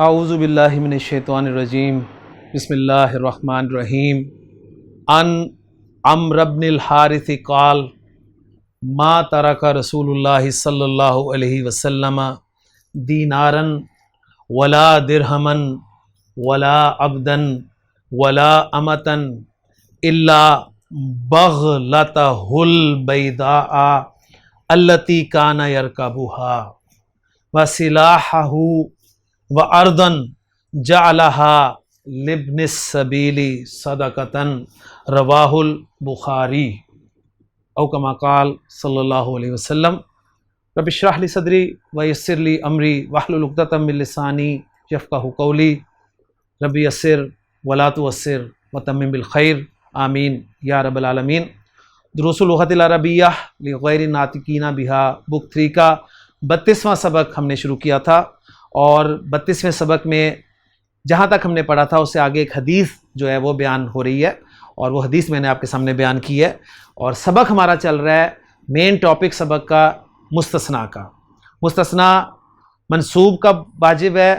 اعوذ باللہ من الشیطان الرجیم بسم اللہ الرحمن الرحیم ان عمرو بن الحارث قال ما ترک رسول اللہ صلی اللہ علیہ وسلم دینارا ولا درہما ولا عبدا ولا امتا الا بغلتہ البیضاء التی کان یرکبها وسلاحہ وَأَرْضًا جَعَلَهَا لِابْنِ السَّبِيلِ صَدَقَةً رواہ البخاری او کما قال صلی اللہ علیہ وسلم رب اشرح لی صدری ویسر لی امری واحلل عقدۃ من لسانی یفقہوا قولی رب یسر ولا تعسر وتمم بالخیر آمین یا رب العالمین۔ دروس اللغۃ العربیہ لغیر الناطقین بہا بک 3 کا 32واں سبق ہم نے شروع کیا تھا، اور 32ویں سبق میں جہاں تک ہم نے پڑھا تھا اس سے آگے ایک حدیث جو ہے وہ بیان ہو رہی ہے، اور وہ حدیث میں نے آپ کے سامنے بیان کی ہے، اور سبق ہمارا چل رہا ہے مین ٹاپک سبق کا مستثنیٰ کا۔ مستثنیٰ منصوب کب واجب ہے،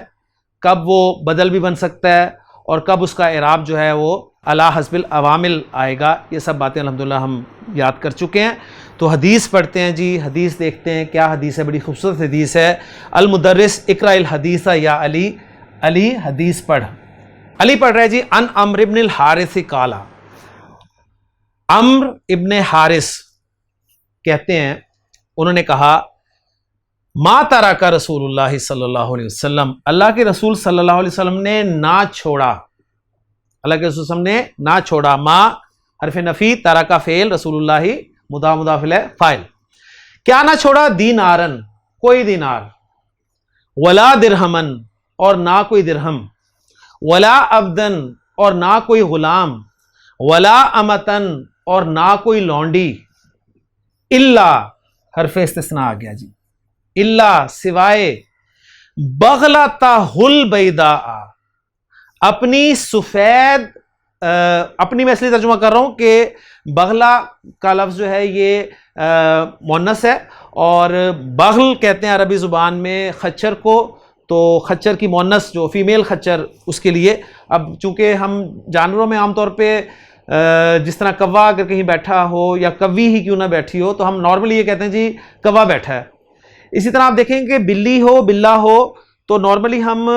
کب وہ بدل بھی بن سکتا ہے، اور کب اس کا اعراب جو ہے وہ علی حسب العوامل آئے گا، یہ سب باتیں الحمدللہ ہم یاد کر چکے ہیں۔ تو حدیث پڑھتے ہیں جی، حدیث دیکھتے ہیں کیا حدیث ہے، بڑی خوبصورت حدیث ہے۔ المدرس اقرأ الحدیث یا علی، علی حدیث پڑھ۔ علی پڑھ رہے جی، ان عمرو بن الحارث قال، عمرو ابن حارث کہتے ہیں انہوں نے کہا ما ترک رسول اللہ صلی اللہ علیہ وسلم، اللہ کے رسول صلی اللہ علیہ وسلم نے نہ چھوڑا، اللہ کے رسول صلی اللہ علیہ وسلم نے نہ چھوڑا، ما حرف نفی، ترک فعل، رسول اللہ مضاف مضاف الیہ فاعل، کیا نہ چھوڑا، دینارن کوئی دینار، ولا درہمن اور نہ کوئی درہم، ولا عبدن اور نہ کوئی غلام، ولا امتن اور نہ کوئی لونڈی، الا حرف استثناء آ گیا جی، الا سوائے، بغلتہ البیضاء اپنی سفید، اپنی میں اس لیے ترجمہ کر رہا ہوں کہ بغلہ کا لفظ جو ہے یہ مؤنث ہے، اور بغل کہتے ہیں عربی زبان میں خچر کو، تو خچر کی مؤنث جو فیمیل خچر اس کے لیے، اب چونکہ ہم جانوروں میں عام طور پہ جس طرح کوا اگر کہیں بیٹھا ہو یا کوی ہی کیوں نہ بیٹھی ہو تو ہم نارملی یہ کہتے ہیں جی کوا بیٹھا ہے، اسی طرح آپ دیکھیں کہ بلی ہو بلا ہو تو نارملی ہم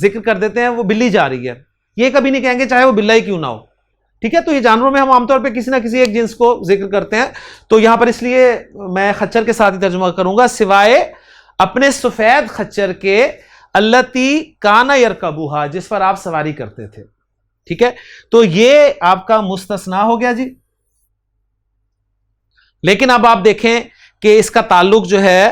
ذکر کر دیتے ہیں وہ بلی جا رہی ہے، یہ کبھی نہیں کہیں گے چاہے وہ بلا ہی کیوں نہ ہو، ٹھیک ہے۔ تو یہ جانوروں میں ہم عام طور پہ کسی نہ کسی ایک جنس کو ذکر کرتے ہیں، تو یہاں پر اس لیے میں خچر کے ساتھ ہی ترجمہ کروں گا، سوائے اپنے سفید خچر کے، التی کان یرکبوہا جس پر آپ سواری کرتے تھے، ٹھیک ہے۔ تو یہ آپ کا مستثنیٰ ہو گیا جی، لیکن اب آپ دیکھیں کہ اس کا تعلق جو ہے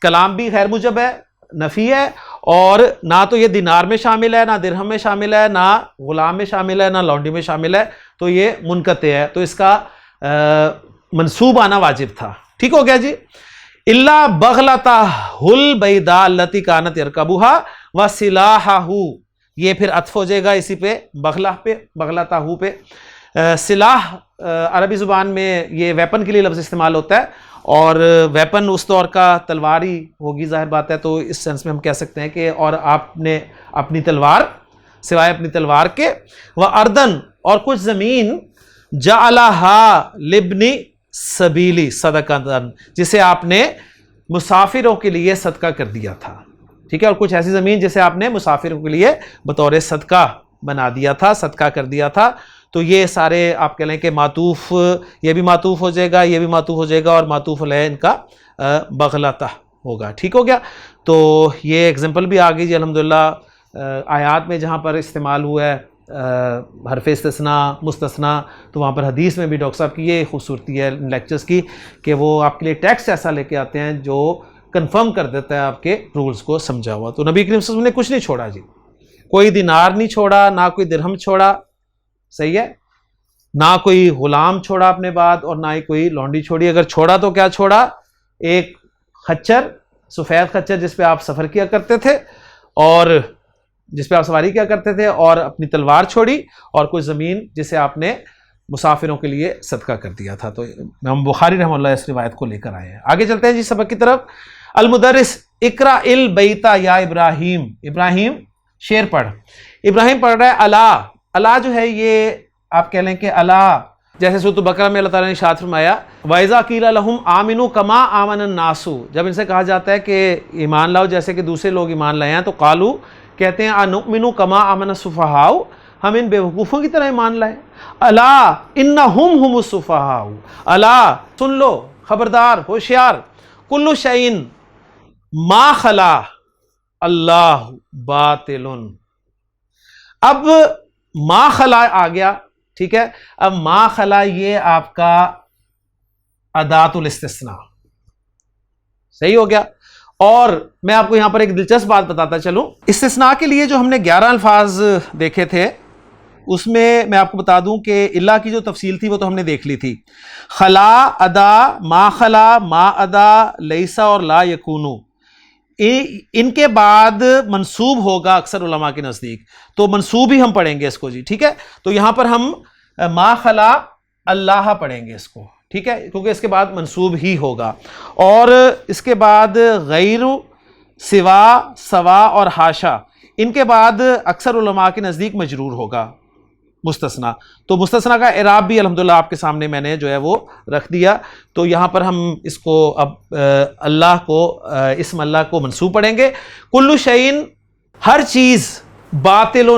کلام بھی غیر موجب ہے، نفی ہے، اور نہ تو یہ دینار میں شامل ہے، نہ درہم میں شامل ہے، نہ غلام میں شامل ہے، نہ لونڈی میں شامل ہے، تو یہ منقطع ہے، تو اس کا منصوب آنا واجب تھا، ٹھیک ہو گیا جی۔ الا بغلتہ البیضاء التی کانت یرکبوها وسلاحہ، یہ پھر عطف ہو جائے گا اسی پہ، بغلہ پہ، بغلتہ پہ۔ سلاح عربی زبان میں یہ ویپن کے لیے لفظ استعمال ہوتا ہے، اور ویپن اس طور کا تلوار ہی ہوگی، ظاہر بات ہے، تو اس سینس میں ہم کہہ سکتے ہیں کہ اور آپ نے اپنی تلوار، سوائے اپنی تلوار کے، وَأَرْضًا اور کچھ زمین، جَعَلَهَا لِابْنِ السَّبِيلِ صَدَقَةً جسے آپ نے مسافروں کے لیے صدقہ کر دیا تھا، ٹھیک ہے، اور کچھ ایسی زمین جسے آپ نے مسافروں کے لیے بطور صدقہ بنا دیا تھا، صدقہ کر دیا تھا، تو یہ سارے آپ کہہ لیں کہ معطوف، یہ بھی معطوف ہو جائے گا، یہ بھی معطوف ہو جائے گا، اور معطوف علیہ ان کا بغلتہ ہوگا، ٹھیک ہو گیا۔ تو یہ ایگزامپل بھی آ گئی جی الحمدللہ آیات میں جہاں پر استعمال ہوا ہے حرف استثناء، مستثنیٰ، تو وہاں پر حدیث میں بھی ڈاکٹر صاحب کی یہ خوبصورتی ہے لیکچرز کی کہ وہ آپ کے لیے ٹیکسٹ ایسا لے کے آتے ہیں جو کنفرم کر دیتا ہے آپ کے رولز کو سمجھا ہوا۔ تو نبی کریم صلی اللہ علیہ وسلم نے کچھ نہیں چھوڑا جی، کوئی دینار نہیں چھوڑا، نہ کوئی درہم چھوڑا، صحیح ہے، نہ کوئی غلام چھوڑا اپنے بعد، اور نہ ہی کوئی لونڈی چھوڑی، اگر چھوڑا تو کیا چھوڑا، ایک خچر، سفید خچر جس پہ آپ سفر کیا کرتے تھے، اور جس پہ آپ سواری کیا کرتے تھے، اور اپنی تلوار چھوڑی، اور کوئی زمین جسے آپ نے مسافروں کے لیے صدقہ کر دیا تھا۔ تو امام بخاری رحمہ اللہ اس روایت کو لے کر آئے ہیں۔ آگے چلتے ہیں جی سبق کی طرف۔ المدرس اقرا البیتا یا ابراہیم، ابراہیم شعر پڑھ. ابراہیم پڑھ رہا ہے اللہ. اللہ جو ہے یہ آپ کہہ لیں کہ اللہ، جیسے سورۃ البقرہ میں اللہ تعالیٰ نے ارشاد فرمایا وَإِذَا قِيلَ لَهُمْ آمِنُوا كَمَا آمَنَ النَّاسُ، جب ان سے کہا جاتا ہے کہ ایمان لاؤ جیسے کہ دوسرے لوگ ایمان لائے ہیں، تو قالوا کہتے ہیں اَنُؤْمِنُ كَمَا آمَنَ السُّفَهَاءُ، ہم ان بیوقوفوں کی طرح ایمان لائیں. الا انہم ہم السفہاء، الا سن لو، خبردار، ہوشیار، کل شیء ما خلا اللہ باطل. اب ما خلا آ گیا، ٹھیک ہے. اب ما خلا یہ آپ کا ادات الاستثناء صحیح ہو گیا. اور میں آپ کو یہاں پر ایک دلچسپ بات بتاتا چلوں. استثناء کے لیے جو ہم نے 11 الفاظ دیکھے تھے اس میں آپ کو بتا دوں کہ اللہ کی جو تفصیل تھی وہ تو ہم نے دیکھ لی تھی. خلا، ادا، ما خلا، ما ادا، لیسا اور لا یکونو، ان کے بعد منصوب ہوگا اکثر علماء کے نزدیک، تو منصوب ہی ہم پڑھیں گے اس کو جی، ٹھیک ہے. تو یہاں پر ہم ما خلا اللہ پڑھیں گے اس کو، ٹھیک ہے، کیونکہ اس کے بعد منصوب ہی ہوگا. اور اس کے بعد غیر، سوا، سوا اور حاشا، ان کے بعد اکثر علماء کے نزدیک مجرور ہوگا مستثنیٰ. تو مستثنیٰ کا اعراب بھی الحمدللہ آپ کے سامنے میں نے جو ہے وہ رکھ دیا. تو یہاں پر ہم اس کو اب اللہ کو، اسم اللہ کو منصوب پڑھیں گے. کل شیء، ہر چیز، باطل،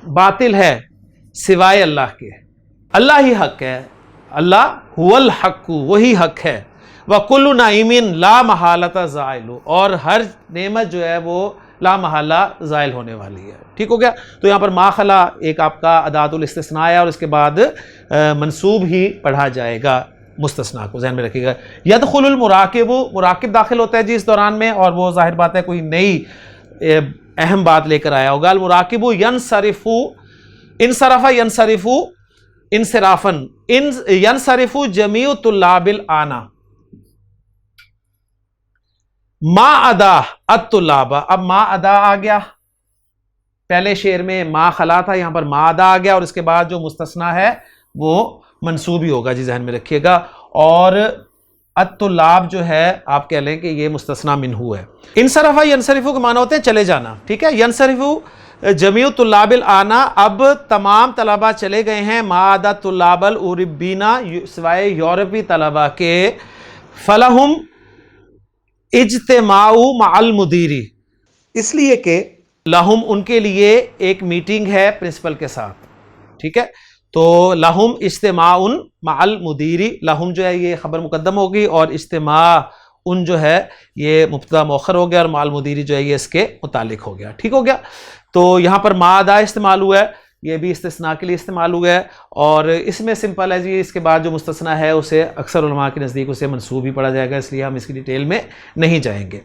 باطل ہے سوائے اللہ کے، اللہ ہی حق ہے، اللہ هو الحق، وہی حق ہے. وَكُلُّ نَعِيمٍ لَا مَحَالَةَ زَائِلُ، اور ہر نعمت جو ہے وہ لا محالہ زائل ہونے والی ہے. ٹھیک ہو گیا. تو یہاں پر ما خلا ایک آپ کا ادات الاستثناء ہے، اور اس کے بعد منصوب ہی پڑھا جائے گا مستثنیٰ کو، ذہن میں رکھیے گا. یدخل المراقب، مراقب داخل ہوتا ہے جی اس دوران میں، اور وہ ظاہر بات ہے کوئی نئی اہم بات لے کر آیا ہوگا. المراقب ینصرف، انصرف ینصرف انصرافن، ینصرف جمیع طلاب الآنا ما ادا الطلاب. اب ما ادا آ گیا، پہلے شعر میں ما خلا تھا، یہاں پر ما ادا آ گیا، اور اس کے بعد جو مستثنیٰ ہے وہ منصوب ہی ہوگا جی، ذہن میں رکھیے گا. اور الطلاب جو ہے آپ کہہ لیں کہ یہ مستثنیٰ منہو ہے. انصرف ینصرف کے معنی ہوتے ہیں چلے جانا، ٹھیک ہے. ینصرف جمیع طلاب الآنا، اب تمام طلبہ چلے گئے ہیں، ما ادا طلاب الاوروبینا، سوائے یورپی طلبہ کے. فلہم اجتماع مع المدیری، اس لیے کہ لہم ان کے لیے ایک میٹنگ ہے پرنسپل کے ساتھ، ٹھیک ہے. تو لہم اجتماع مع المدیری، لہم جو ہے یہ خبر مقدم ہوگی، اور اجتماع ان جو ہے یہ مبتدا مؤخر ہو گیا، اور مع المدیری جو ہے یہ اس کے متعلق ہو گیا. ٹھیک ہو گیا. تو یہاں پر ما ادا استعمال ہوا ہے، یہ بھی استثناء کے لیے استعمال ہوا ہے، اور اس میں سمپل ہے جی. اس کے بعد جو مستثنیٰ ہے اسے اکثر علماء کے نزدیک اسے منصوب ہی پڑھا جائے گا، اس لیے ہم اس کی ڈیٹیل میں نہیں جائیں گے.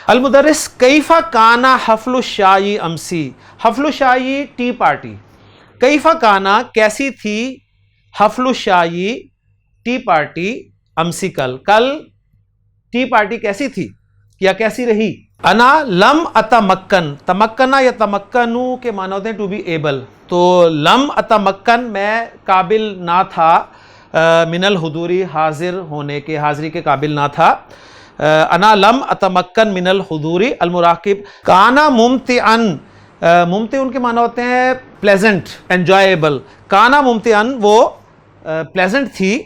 المدرس کیفا کانا حفل الشائی امسی، حفل الشائی ٹی پارٹی. کیفا کانا کیسی تھی، حفل الشائی ٹی پارٹی، امسی کل، کل ٹی پارٹی کیسی تھی یا کیسی رہی. انا لم اتمکن، تمکنا یا تمکنو کے معنی ہوتے ہیں ٹو بی ایبل. تو لم اتمکن میں قابل نہ تھا، من الحضوری حاضر ہونے کے، حاضری کے قابل نہ تھا. انا لم اتمکن من الحضوری. المراقب کانا ممتعن، ممتع ان کے معنی ہوتے ہیں پلیزنٹ، انجوائیبل. کانا ممتعن وہ پلیزنٹ تھی.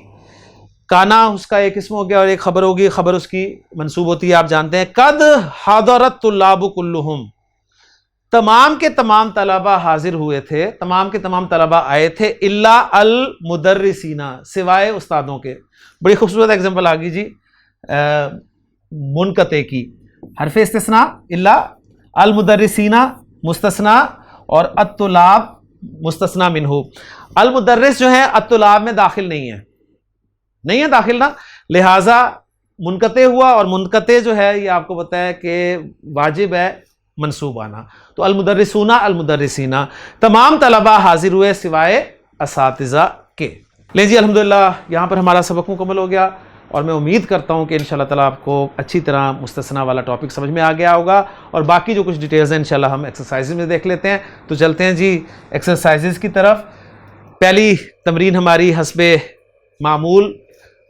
کانا اس کا ایک اسم ہو گیا اور ایک خبر ہوگی، خبر اس کی منصوب ہوتی ہے، آپ جانتے ہیں. قد حضرت طلاب کلہم، تمام کے تمام طلبہ حاضر ہوئے تھے، تمام کے تمام طلبہ آئے تھے. الا المدرسین، سوائے استادوں کے. بڑی خوبصورت ایگزامپل آ گئی جی منقطع کی. حرف استثناء الا، المدرسین مستثنیٰ، اور الطلاب مستثنیٰ منہو. المدرس جو ہے الطلاب میں داخل نہیں ہے، نہیں ہے داخل نا، لہٰذا منقطع ہوا. اور منقطع جو ہے یہ آپ کو پتہ ہے کہ واجب ہے منصوب آنا. تو المدرسون المدرسین، تمام طلبہ حاضر ہوئے سوائے اساتذہ کے. لیں جی الحمدللہ یہاں پر ہمارا سبق مکمل ہو گیا، اور میں امید کرتا ہوں کہ انشاءاللہ تعالیٰ آپ کو اچھی طرح مستثنیٰ والا ٹاپک سمجھ میں آ گیا ہوگا. اور باقی جو کچھ ڈیٹیلز ہیں انشاءاللہ ہم ایکسرسائز میں دیکھ لیتے ہیں. تو چلتے ہیں جی ایکسرسائزز کی طرف. پہلی تمرین ہماری حسب معمول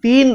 3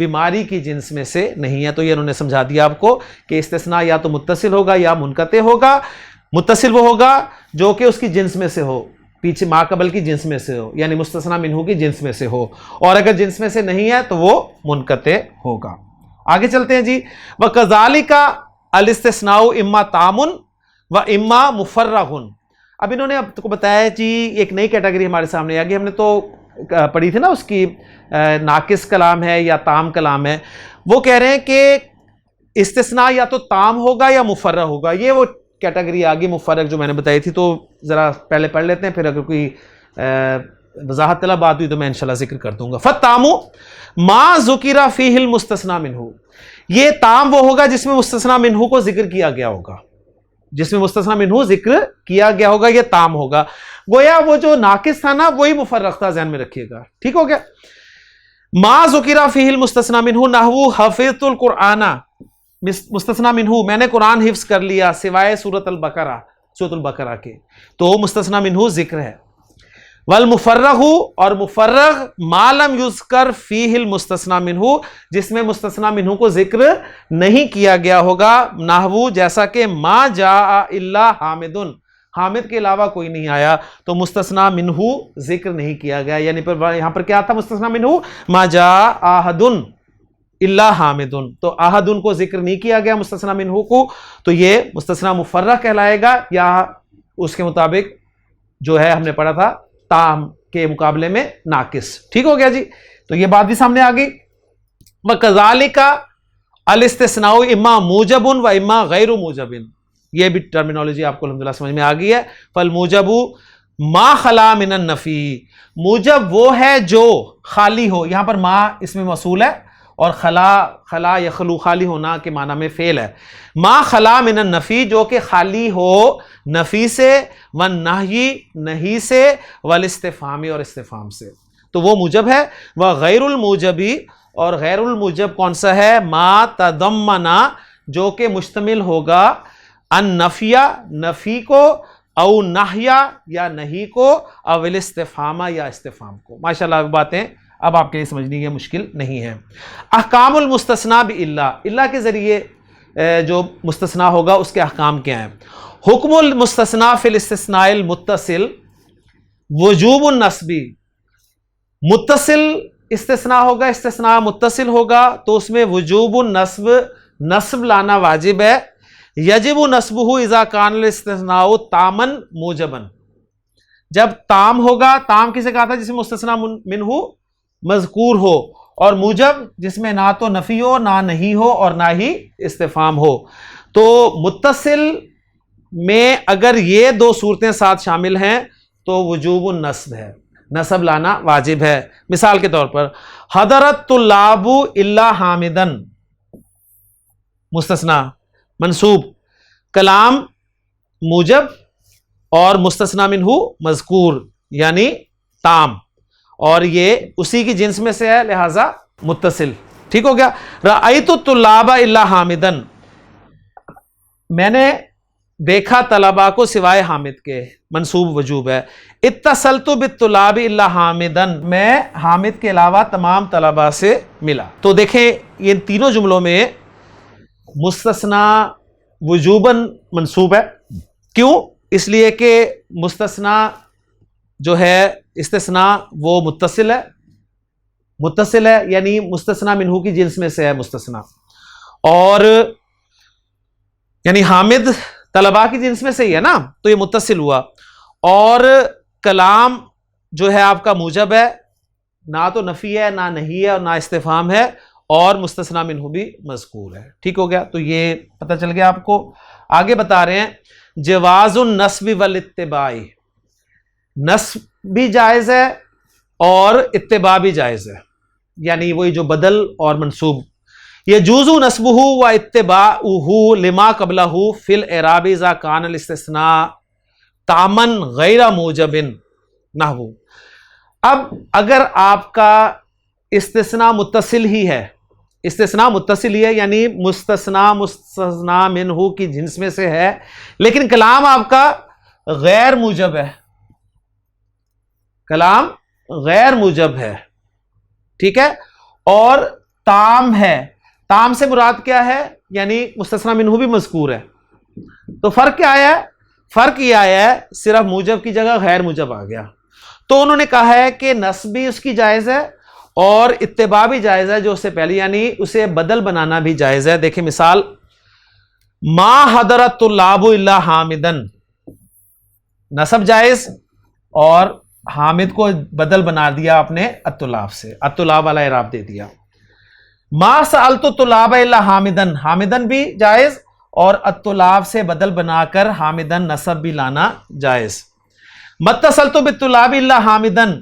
بیماری کی جنس میں سے نہیں ہے. تو یہ انہوں نے سمجھا دیا آپ کو کہ استثناء یا تو متصل ہوگا یا منقطع ہوگا. متصل وہ ہوگا جو کہ اس کی جنس میں سے ہو, پیچھے ما قبل کی جنس میں سے ہو, یعنی مستثنیٰ منہ کی جنس میں سے ہو, اور اگر جنس میں سے نہیں ہے تو وہ منقطع ہوگا. آگے چلتے ہیں جی. وَكَذَلِكَ الْإِسْتِثْنَاءُ إِمَّا تَامٌ وَإِمَّا مُفَرَّغٌ. اب انہوں نے اب کو بتایا جی ایک نئی کیٹیگری ہمارے سامنے آ گئی. ہم نے تو پڑھی تھی نا اس کی ناقص کلام ہے یا تام کلام ہے. وہ کہہ رہے ہیں کہ استثناء یا تو تام ہوگا یا مفرغ ہوگا. یہ وہ کیٹیگری آگے مفرغ جو میں نے بتائی تھی, تو ذرا پہلے پڑھ لیتے ہیں, پھر اگر کوئی وضاحت طلب بات ہوئی تو میں انشاءاللہ ذکر کر دوں گا. فَالتَّامُ مَا ذُكِرَ فِيهِ الْمُسْتَثْنَى مِنْهُ. یہ تام وہ ہوگا جس میں مستثنیٰ منہ کو ذکر کیا گیا ہوگا, جس میں مستثنیٰ منہ ذکر کیا گیا ہوگا, یہ تام ہوگا. گویا وہ جو ناقص تھا نا وہی مفرغ تھا, ذہن میں رکھیے گا, ٹھیک ہو گیا. ما ذکر فیہ المستثنی منہ نحو حفظت القرآن. مستثنیٰ منہ میں نے قرآن حفظ کر لیا سوائے سورۃ البقرہ کے, تو مستثنیٰ منہ ذکر ہے. والمفرغ, اور مفرغ ما لم یذکر فیہ المستثنی منہ, جس میں مستثنیٰ منہ کو ذکر نہیں کیا گیا ہوگا. نحو جیسا کہ ما جاء الا حامد, حامد کے علاوہ کوئی نہیں آیا, تو مستثنیٰ منہ ذکر نہیں کیا گیا. یعنی پر یہاں پر کیا تھا مستثنیٰ منہ, ما جاء احد الا حامد, تو احد کو ذکر نہیں کیا گیا مستثنیٰ منہ کو, تو یہ مستثنیٰ مفرغ کہلائے گا, یا اس کے مطابق جو ہے ہم نے پڑھا تھا تام کے مقابلے میں ناقص. ٹھیک ہو گیا جی. تو یہ بات بھی سامنے آ گئی. وَكَذَلِكَ الْإِسْتِثْنَاءُ إِمَّا مُوجَبٌ وَإِمَّا غَيْرُ مُوجَبٍ. یہ بھی ٹرمینالوجی آپ کو الحمدللہ سمجھ میں آ گئی ہے. فَالْمُوجَبُ مَا خَلَا مِنَ النَّفِي. موجب وہ ہے جو خالی ہو. یہاں پر ما اس میں موصول ہے, اور خلا یخلو خالی ہونا کے معنی میں فعل ہے. ما خلا من النفی, جو کہ خالی ہو نفی سے, والنہی نہیں سے, والاستفہامی اور استفہام سے, تو وہ موجب ہے. وغیر الموجبی, اور غیر الموجب کون سا ہے, ما تضمنا, جو کہ مشتمل ہوگا النفیہ نفی کو, او نہیہ یا نہیں کو, او الاستفہامہ یا استفہام کو. ماشاءاللہ باتیں اب آپ کے لیے سمجھنے کی مشکل نہیں ہے. احکام المستثنیٰ باللہ, اللہ کے ذریعے جو مستثنیٰ ہوگا اس کے احکام کیا ہیں. حکم المستثنیٰ فی الاستثناء المتصل وجوب النصب. متصل استثناء ہوگا, استثناء متصل ہوگا, تو اس میں وجوب النصب, نصب لانا واجب ہے. یجب نصبہ اذا کان الاستثناء تاما موجبا. جب تام ہوگا, تام کسے کہا تھا, جس میں مستثنیٰ منہ مذکور ہو, اور موجب جس میں نہ تو نفی ہو, نہ نہیں ہو, اور نہ ہی استفہام ہو. تو متصل میں اگر یہ دو صورتیں ساتھ شامل ہیں تو وجوب النصب ہے, نصب لانا واجب ہے. مثال کے طور پر حضرت طلاب الا حامدن, مستثنیٰ منصوب, کلام موجب اور مستثنیٰ منہ مذکور یعنی تام, اور یہ اسی کی جنس میں سے ہے, لہذا متصل. ٹھیک ہو گیا. رأیت الطلاب الا حامدن, میں نے دیکھا طلباء کو سوائے حامد کے, منصوب وجوب ہے. اتصلت بالطلاب الا حامدن, میں حامد کے علاوہ تمام طلباء سے ملا. تو دیکھیں یہ تینوں جملوں میں مستثنیٰ وجوباً منصوب ہے. کیوں؟ اس لیے کہ مستثنیٰ جو ہے استثناء وہ متصل ہے, یعنی مستثنیٰ منہ کی جنس میں سے ہے مستثنیٰ, اور یعنی حامد طلباء کی جنس میں سے ہی ہے نا, تو یہ متصل ہوا. اور کلام جو ہے آپ کا موجب ہے, نہ تو نفی ہے, نہ نہیں ہے, اور نہ استفہام ہے, اور مستثنیٰ منہ بھی مذکور ہے. ٹھیک ہو گیا. تو یہ پتہ چل گیا آپ کو. آگے بتا رہے ہیں جواز النصب والاتباع, نصب بھی جائز ہے اور اتباع بھی جائز ہے, یعنی وہی جو بدل اور منصوب. یجوز نصبہ و اتباعہ لما قبلہ فی الاعراب اذا کان الاستثناء تاما غیر موجب نحو. اب اگر آپ کا استثناء متصل ہی ہے, یعنی مستثنیٰ منہ کی جنس میں سے ہے, لیکن کلام آپ کا غیر موجب ہے, کلام غیر موجب ہے, ٹھیک ہے, اور تام ہے. تام سے مراد کیا ہے؟ یعنی مستثنی منہ بھی مذکور ہے. تو فرق کیا آیا ہے؟ فرق یہ آیا ہے صرف موجب کی جگہ غیر موجب آ گیا. تو انہوں نے کہا ہے کہ نصب بھی اس کی جائز ہے اور اتباع بھی جائز ہے جو اس سے پہلے، یعنی اسے بدل بنانا بھی جائز ہے. دیکھیں مثال، ما حضرت الطلاب الا حامدن، نصب جائز اور حامد کو بدل بنا دیا اپنے الطلاب سے، الطلاب والا اعراب دے دیا. ما سألت الطلاب الا حامدن، حامدن بھی جائز اور الطلاب سے بدل بنا کر حامدن نصب بھی لانا جائز. متصلت بالطلاب الا حامدن،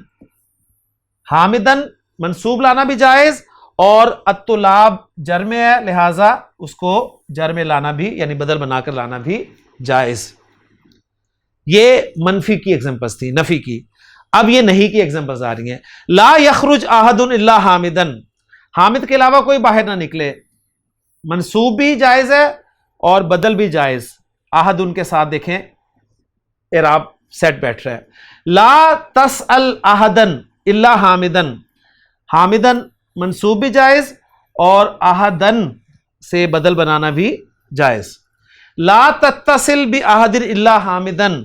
حامدن منصوب لانا بھی جائز اور الطلاب جر میں ہے لہذا اس کو جر میں لانا بھی، یعنی بدل بنا کر لانا بھی جائز. یہ منفی کی ایگزامپلس تھی، نفی کی. اب یہ نہیں کی ایگزامپلس آ رہی ہیں. لا یخرج احد الا حامدن، حامد کے علاوہ کوئی باہر نہ نکلے، منصوب بھی جائز ہے اور بدل بھی جائز. احد ان کے ساتھ دیکھیں اعراب سیٹ بیٹھ رہا ہے. لا تسأل احدن الا حامدن، حامدن منصوب بھی جائز اور احدن سے بدل بنانا بھی جائز. لا تتصل باحد الا حامدن،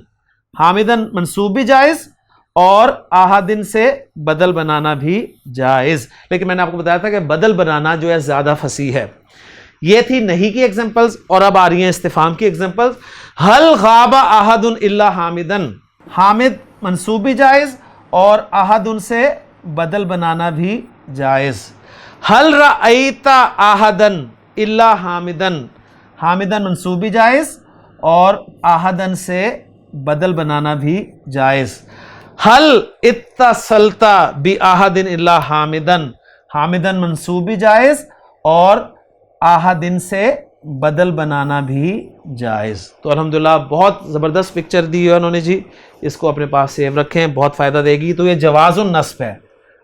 حامدن منصوب بھی جائز اور احدن سے بدل بنانا بھی جائز. لیکن میں نے آپ کو بتایا تھا کہ بدل بنانا جو ہے زیادہ فصیح ہے. یہ تھی نہیں کی ایگزامپلز اور اب آ رہی ہیں استفہام کی ایگزامپلز. حل غاب احد الا حامدن، حامد منصوب بھی جائز اور احد سے بدل بنانا بھی جائز. حل رأیت احدن الا حامدن، حامدن منصوب بھی جائز اور احدن سے بدل بنانا بھی جائز. حل اتصلت باحد الا حامدن، حامدن منصوب بھی جائز اور احدن سے بدل بنانا بھی جائز. تو الحمدللہ بہت زبردست پکچر دی ہے انہوں نے جی، اس کو اپنے پاس سیو رکھیں، بہت فائدہ دے گی. تو یہ جواز النصب ہے.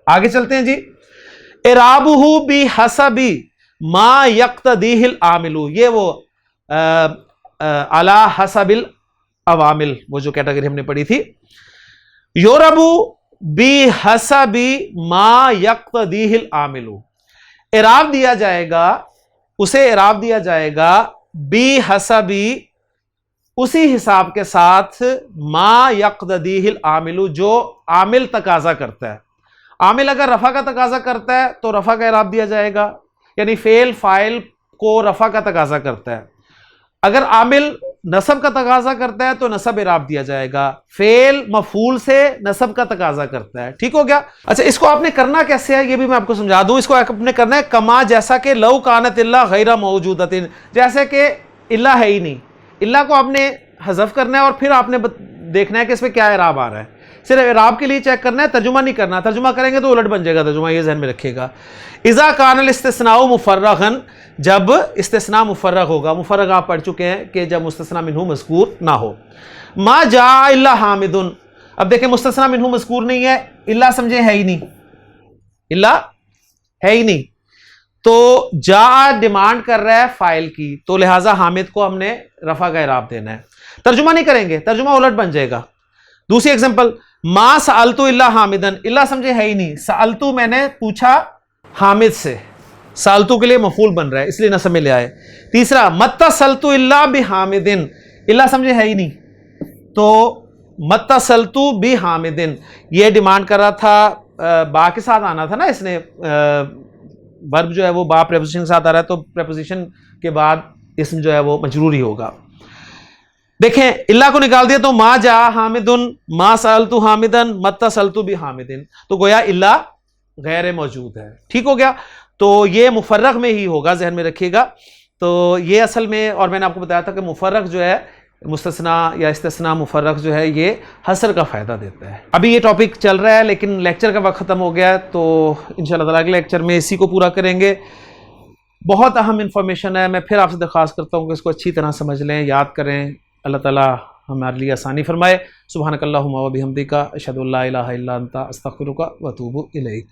آگے چلتے ہیں جی. اعرابہ بحسب ما یقتضیہ العامل، یہ وہ علی حسب العوامل، وہ جو کیٹیگری ہم نے پڑھی تھی. یعرب بحسب ما یقتضیہ العامل، اعراب دیا جائے گا، اسے اعراب دیا جائے گا بحسب، اسی حساب کے ساتھ، ما یقتضیہ العامل، جو عامل تقاضا کرتا ہے. عامل اگر رفع کا تقاضا کرتا ہے تو رفع کا اعراب دیا جائے گا، یعنی فعل فاعل کو رفع کا تقاضا کرتا ہے. اگر عامل نصب کا تقاضا کرتا ہے تو نصب اعراب دیا جائے گا. فعل مفعول سے نصب کا تقاضا کرتا ہے. ٹھیک ہو گیا؟ اچھا اس کو آپ نے کرنا کیسے ہے یہ بھی میں آپ کو سمجھا دوں. اس کو آپ نے کرنا ہے کما، جیسا کہ لو کانت الا غیر موجودۃ، جیسے کہ الا ہے ہی نہیں، الا کو آپ نے حذف کرنا ہے اور پھر آپ نے دیکھنا ہے کہ اس پہ کیا اعراب آ رہا ہے. صرف اعراب کے لیے چیک کرنا ہے، ترجمہ نہیں کرنا. ترجمہ کریں گے تو الٹ بن جائے گا ترجمہ، یہ ذہن میں رکھیے گا. اذا کان الاستثناء مفرغا، جب استثناء مفرغ ہوگا. مفرغ آپ پڑھ چکے ہیں کہ جب مستثنی منہ مذکور نہ ہو. ما جاء الا حامد، اب دیکھیں مستثنی منہ مذکور نہیں ہے، الا سمجھے ہے ہی نہیں، الا ہے ہی نہیں، تو جاء ڈیمانڈ کر رہا ہے فاعل کی، تو لہٰذا حامد کو ہم نے رفع کا اعراب دینا ہے. ترجمہ نہیں کریں گے، ترجمہ الٹ بن جائے گا. دوسری ایگزامپل، ما سألت الا حامدن، الا سمجھے ہے ہی نہیں، سألتو میں نے پوچھا حامد سے، سألتو کے لیے مفعول بن رہا ہے اس لیے نصب میں لے آئے. تیسرا، متصلت الا بحامدن، الا سمجھے ہے ہی نہیں تو متصلت بحامدن، یہ ڈیمانڈ کر رہا تھا، با کے ساتھ آنا تھا نا، اس نے ورب جو ہے وہ با پریپوزیشن کے ساتھ آ رہا ہے تو پریپوزیشن کے بعد اسم جو ہے وہ مجروری ہوگا. دیکھیں اللہ کو نکال دیا تو ما جاء حامدن، ما سألت حامدن، متصلت بحامدن، تو گویا اللہ غیر موجود ہے. ٹھیک ہو گیا؟ تو یہ مفرغ میں ہی ہوگا، ذہن میں رکھیے گا. تو یہ اصل میں، اور میں نے آپ کو بتایا تھا کہ مفرغ جو ہے، مستثنا یا استثناء مفرغ جو ہے، یہ حصر کا فائدہ دیتا ہے. ابھی یہ ٹاپک چل رہا ہے لیکن لیکچر کا وقت ختم ہو گیا ہے، تو انشاءاللہ تعالیٰ اگلے لیکچر میں اسی کو پورا کریں گے. بہت اہم انفارمیشن ہے، میں پھر آپ سے درخواست کرتا ہوں کہ اس کو اچھی طرح سمجھ لیں، یاد کریں. اللہ تعالیٰ ہمارے لیے آسانی فرمائے. سبحانک اللہم و بحمدک، اشہد ان لا الہ الا انت، استغفرک و اتوب الیک.